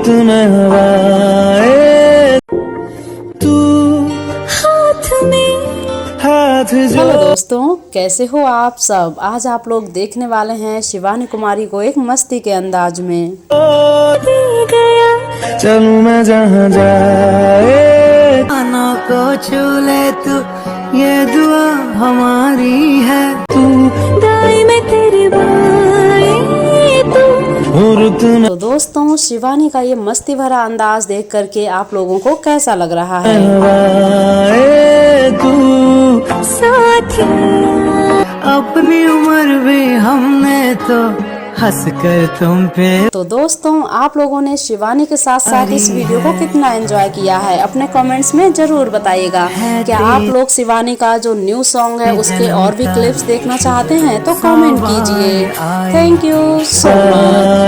रुत में हवाए तू हाथ में हाथ जो। हेलो दोस्तों, कैसे हो आप सब। आज आप लोग देखने वाले हैं शिवानी कुमारी को एक मस्ती के अंदाज में। चलूं मैं जहाँ जाए कानों को छू ले तू, ये दुआ हमारी है। तू दाई में तेरे बाएं तू। रुत में तो दोस्तों, शिवानी का ये मस्ती भरा अंदाज देख करके आप लोगों को कैसा लग रहा है। हवाए तू साथी अपनी उम्र भी हमने तो हंस कर तुम पे। तो दोस्तों, आप लोगों ने शिवानी के साथ साथ इस वीडियो को कितना एंजॉय किया है अपने कमेंट्स में जरूर बताइएगा। क्या आप लोग शिवानी का जो न्यू सॉन्ग है उसके और भी क्लिप्स देखना चाहते हैं तो कमेंट कीजिए। Thank you so much.